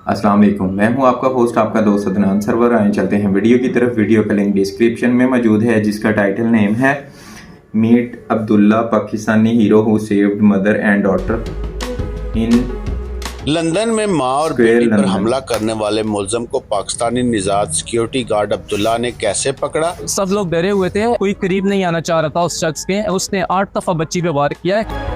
अस्सलाम वालेकुम, मैं हूं आपका होस्ट, आपका दोस्त अदनान सरवर। आए चलते हैं वीडियो की तरफ। वीडियो का लिंक डिस्क्रिप्शन में मौजूद है, जिसका टाइटल नेम है meet Abdullah, Pakistani hero who saved mother and daughter in London में मां और बेटी पर हमला करने वाले मुलजम को पाकिस्तानी निजात सिक्योरिटी गार्ड अब्दुल्ला ने कैसे पकड़ा? सब लोग डरे हुए थे, कोई करीब नहीं आना चाह रहा था उस शख्स के। उसने 8 दफा बच्ची पे वार किया है।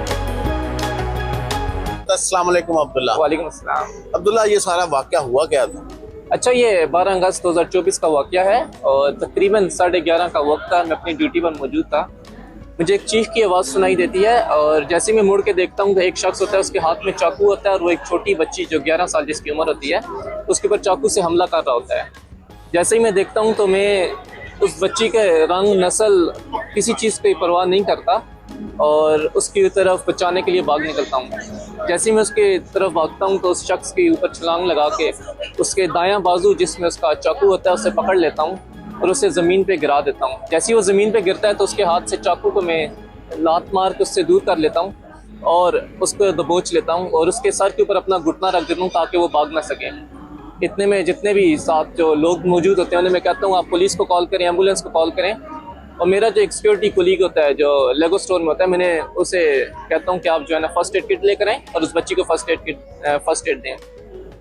अस्सलाम वालेकुम अब्दुल्ला। वालेकुम अस्सलाम। अब्दुल्ला, ये सारा वाकया हुआ क्या था? अच्छा, ये 12 अगस्त 2024 का वाकया है और तकरीबन 11:30 का वक्त था। मैं अपनी ड्यूटी पर मौजूद था। मुझे एक चीख की आवाज़ सुनाई देती है और जैसे ही मैं मुड़ के देखता हूँ तो एक शख्स होता है, उसके हाथ में चाकू होता है और वो एक छोटी बच्ची जो 11 साल जिसकी उम्र होती है, उसके ऊपर चाकू से हमला कर रहा होता है। जैसे ही मैं देखता हूँ तो मैं उस बच्ची के रंग, नस्ल, किसी चीज़ की परवाह नहीं करता और उसकी तरफ बचाने के लिए भाग निकलता हूँ। जैसे ही मैं उसके तरफ भागता हूँ तो उस शख्स के ऊपर छलांग लगा के उसके दायां बाजू जिसमें उसका चाकू होता है उसे पकड़ लेता हूँ और उसे ज़मीन पे गिरा देता हूँ। जैसे ही वो ज़मीन पे गिरता है तो उसके हाथ से चाकू को मैं लात मार के उससे दूर कर लेता हूँ और उसको दबोच लेता हूँ और उसके सर के ऊपर अपना घुटना रख देता हूँ ताकि वो भाग ना सके। इतने में जितने भी साथ जो लोग मौजूद होते हैं उन्हें मैं कहता हूँ आप पुलिस को कॉल करें, एम्बुलेंस को कॉल करें। और मेरा जो एक सिक्योरिटी कोलीग होता है जो लेगो स्टोर में होता है, मैंने उसे कहता हूँ कि आप जो है ना फर्स्ट एड किट लेकर आएँ और उस बच्ची को फर्स्ट एड दें।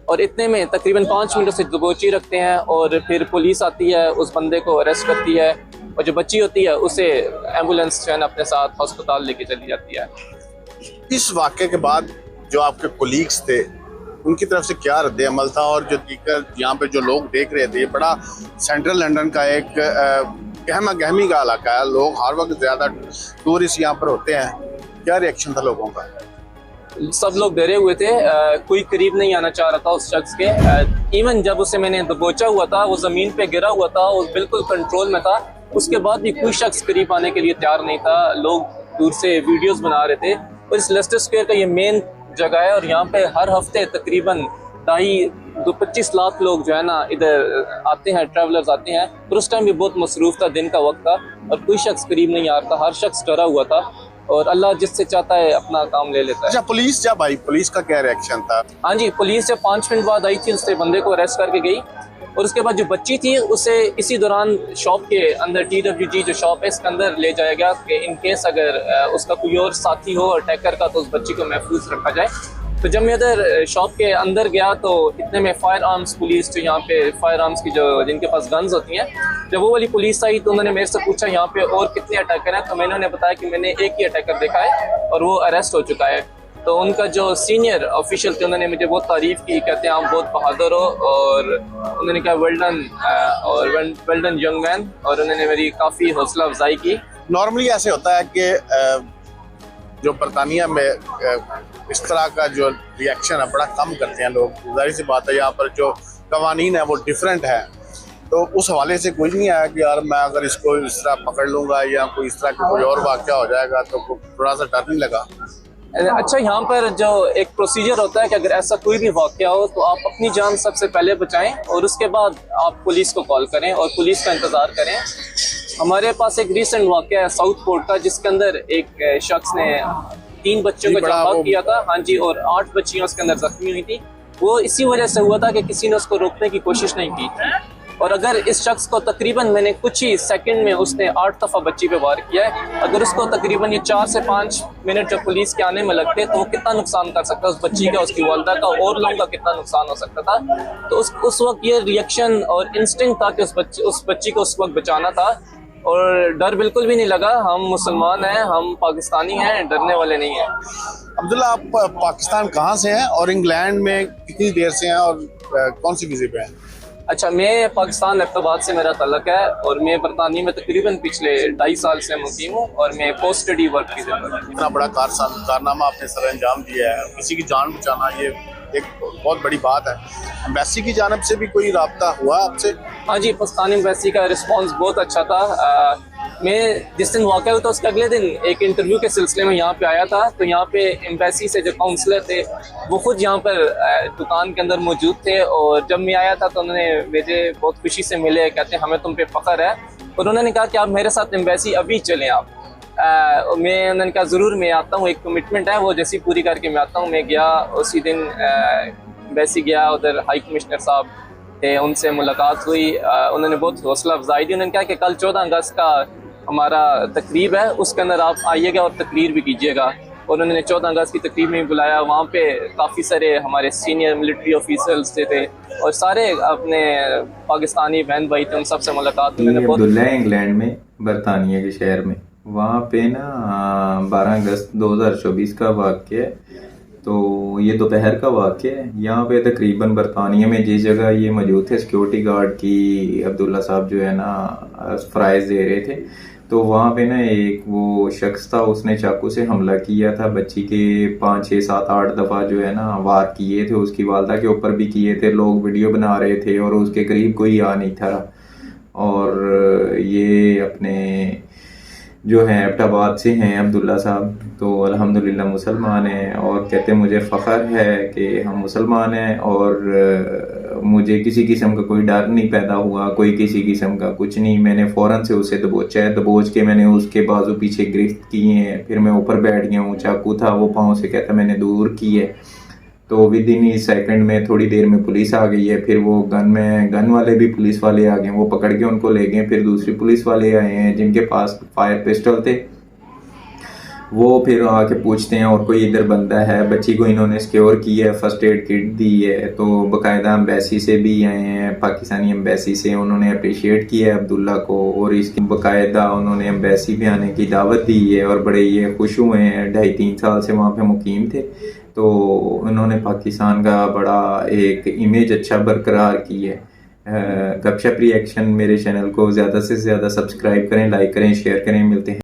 और इतने में तकरीबन 5 मिनट से दबोची रखते हैं और फिर पुलिस आती है, उस बंदे को अरेस्ट करती है और जो बच्ची होती है उसे एम्बुलेंस जो है ना अपने साथ अस्पताल लेके चली जाती है। इस वाकये के बाद जो आपके कोलीग्स थे उनकी तरफ से क्या रद्द अमल था? और जो दीगर यहाँ पे जो लोग देख रहे थे, बड़ा सेंट्रल लंदन का एक गहमा गहमी का इलाका है, लोग हर वक्त ज़्यादा टूरिस्ट यहाँ पर होते हैं, क्या रिएक्शन था लोगों का? सब लोग डरे हुए थे, कोई करीब नहीं आना चाह रहा था उस शख्स के। इवन जब उसे मैंने दबोचा हुआ था, वो ज़मीन पे गिरा हुआ था, वो बिल्कुल कंट्रोल में था, उसके बाद भी कोई शख्स करीब आने के लिए तैयार नहीं था। लोग दूर से वीडियोस बना रहे थे। और इस लेस्टर स्क्वायर का ये मेन जगह है और यहाँ पे हर हफ्ते तकरीबन 25 लाख लोग जो है ना इधर आते हैं, ट्रैवलर्स आते हैं। और उस टाइम भी बहुत मसरूफ था, दिन का वक्त था और कोई शख्स करीब नहीं आ रहा था, हर शख्स डरा हुआ था और अल्लाह जिससे चाहता है अपना काम ले लेता है। अच्छा, पुलिस जब आई, पुलिस का क्या रिएक्शन था? हाँ जी, पुलिस जब 5 मिनट बाद आई थी, उससे बंदे को अरेस्ट करके गई और उसके बाद जो बच्ची थी उसे इसी दौरान शॉप के अंदर, TWG जो शॉप है इसके अंदर ले जाया गया कि इन केस अगर उसका कोई और साथी हो अटैकर का तो उस बच्ची को महफूज रखा जाए। तो जब मैं इधर शॉप के अंदर गया तो इतने में फायर आर्म्स पुलिस, जो यहाँ पे फायर आर्म्स की जो जिनके पास गन्स होती हैं, जब वो वाली पुलिस आई तो उन्होंने मेरे से पूछा यहाँ पे और कितने अटैकर हैं। तो मैंने उन्हें बताया कि मैंने एक ही अटैकर देखा है और वो अरेस्ट हो चुका है। तो उनका जो सीनियर ऑफिशियल थे उन्होंने मुझे बहुत तारीफ़ की, कहते हैं आप बहुत बहादुर हो और उन्होंने कहा वेल डन और वेल डन यंग मैन, और उन्होंने मेरी काफ़ी हौसला अफजाई की। नॉर्मली ऐसे होता है कि जो बरतानिया में इस तरह का जो रिएक्शन है बड़ा कम करते हैं लोग। जाहिर सी बात है यहाँ पर जो कवानीन है वो डिफरेंट है, तो उस हवाले से कोई नहीं आया कि यार मैं अगर इसको इस तरह पकड़ लूँगा या कोई इस तरह का कोई और वाक़या हो जाएगा तो थोड़ा सा डर नहीं लगा? अच्छा, यहाँ पर जो एक प्रोसीजर होता है कि अगर ऐसा कोई भी वाक़या हो तो आप अपनी जान सबसे पहले बचाएं और उसके बाद आप पुलिस को कॉल करें और पुलिस का इंतज़ार करें। हमारे पास एक रीसेंट वाक़या है साउथ पोर्ट का, जिसके अंदर एक शख्स ने 3 बच्चों को जवाब किया था। हाँ जी, और 8 बच्चियाँ उसके अंदर जख्मी हुई थी। वो इसी वजह से हुआ था कि किसी ने उसको रोकने की कोशिश नहीं की। और अगर इस शख्स को तकरीबन मैंने कुछ ही सेकंड में उसने 8 दफ़ा बच्ची पे वार किया है, अगर उसको तकरीबन ये 4 से 5 मिनट जब पुलिस के आने में लगते तो वो कितना नुकसान कर सकता है उस बच्ची का, उसकी वालदा का, और लोगों का कितना नुकसान हो सकता था। तो उस वक्त ये रिएक्शन और इंस्टिंक्ट था कि उस बच्ची को उस वक्त बचाना था और डर बिल्कुल भी नहीं लगा। हम मुसलमान हैं, हम पाकिस्तानी हैं, डरने वाले नहीं हैं। अब्दुल्ला, आप पाकिस्तान कहाँ से हैं और इंग्लैंड में कितनी देर से हैं और कौन सी वीज़े पे हैं? अच्छा, मैं पाकिस्तान अहमदाबाद से मेरा तल्लक है और मैं बरतानिया में तकरीबन पिछले 2.5 साल से मुकीम हूँ और मैं पोस्ट स्टडी वर्क की ज़रूरत है। इतना बड़ा कारनामा आपने सर अंजाम दिया है, किसी की जान बचाना, ये एक बहुत बड़ी बात है। एम्बेसी की जानब से भी कोई राब्ता हुआ आपसे? हाँ जी, पाकिस्तानी एम्बेसी का रिस्पांस बहुत अच्छा था। मैं जिस दिन वाक़या हुआ था उसके अगले दिन एक इंटरव्यू के सिलसिले में यहाँ पे आया था, तो यहाँ पे एम्बेसी से जो काउंसलर थे वो खुद यहाँ पर दुकान के अंदर मौजूद थे और जब मैं आया था तो उन्होंने मुझे बहुत खुशी से मिले, कहते हैं हमें तुम पे फ़ख्र है। और उन्होंने कहा कि आप मेरे साथ एम्बेसी अभी चलें आप। उन्होंने कहा ज़रूर मैं आता हूँ, एक कमिटमेंट है वो जैसी पूरी करके मैं आता हूँ। मैं गया उसी दिन, एम्बेसी गया, उधर हाई कमिश्नर साहब थे, उनसे मुलाकात हुई। उन्होंने बहुत हौसला अफजाई दी। उन्होंने कहा कि कल 14 अगस्त का हमारा तकरीब है, उसके अंदर आप आइएगा और तकरीर भी कीजिएगा। और उन्होंने 14 अगस्त की तकरीब में बुलाया। वहाँ पे काफ़ी सारे हमारे सीनियर मिलिट्री ऑफिसर्स थे और सारे अपने पाकिस्तानी बहन भाई थे, उन सबसे मुलाकात ये उन्होंने बहुत। अब्दुल्ला इंग्लैंड में, बरतानिया के शहर में, वहाँ पे ना 12 अगस्त 2024 का वाक़या है। तो ये दोपहर का वाक़या है। यहाँ पे तकरीबन बरतानिया में जिस जगह ये मौजूद थे, सिक्योरिटी गार्ड की अब्दुल्ला साहब जो है ना फ़राइज़ दे रहे थे, तो वहाँ पे ना एक वो शख्स था, उसने चाकू से हमला किया था बच्ची के 5, 6, 7, 8 दफ़ा जो है ना वार किए थे। उसकी वालदा के ऊपर भी किए थे। लोग वीडियो बना रहे थे और उसके करीब कोई आ नहीं था। और ये अपने जो हैं एबटाबाद से हैं अब्दुल्ला साहब, तो अल्हम्दुलिल्लाह मुसलमान हैं और कहते मुझे फ़ख्र है कि हम मुसलमान हैं और मुझे किसी किस्म का कोई डर नहीं पैदा हुआ, कोई किसी किस्म का कुछ नहीं। मैंने फ़ौरन से उसे दबोचा है, दबोच के मैंने उसके बाजू पीछे गिरफ्त किए हैं। फिर मैं ऊपर बैठ गया हूँ, चाकू था वो पाँव से कहता मैंने दूर की है। तो विद इन ही सेकंड में, थोड़ी देर में पुलिस आ गई है। फिर वो गन वाले भी पुलिस वाले आ गए, वो पकड़ के उनको ले गए। फिर दूसरी पुलिस वाले आए हैं जिनके पास फायर पिस्टल थे, वो फिर आके पूछते हैं और कोई इधर बंदा है। बच्ची को इन्होंने सिक्योर किया है, फर्स्ट एड किट दी है। तो बाकायदा एम्बेसी से भी आए हैं, पाकिस्तानी एम्बेसी से, उन्होंने अप्रिशिएट किया है अब्दुल्ला को और इसकी बाकायदा उन्होंने एम्बेसी पे आने की दावत दी है और बड़े ये खुश हुए हैं। 2.5-3 साल से वहाँ पे मुकीम थे, तो उन्होंने पाकिस्तान का बड़ा एक इमेज अच्छा बरकरार की है। गपशप रिएक्शन मेरे चैनल को ज़्यादा से ज़्यादा सब्सक्राइब करें, लाइक करें, शेयर करें। मिलते हैं।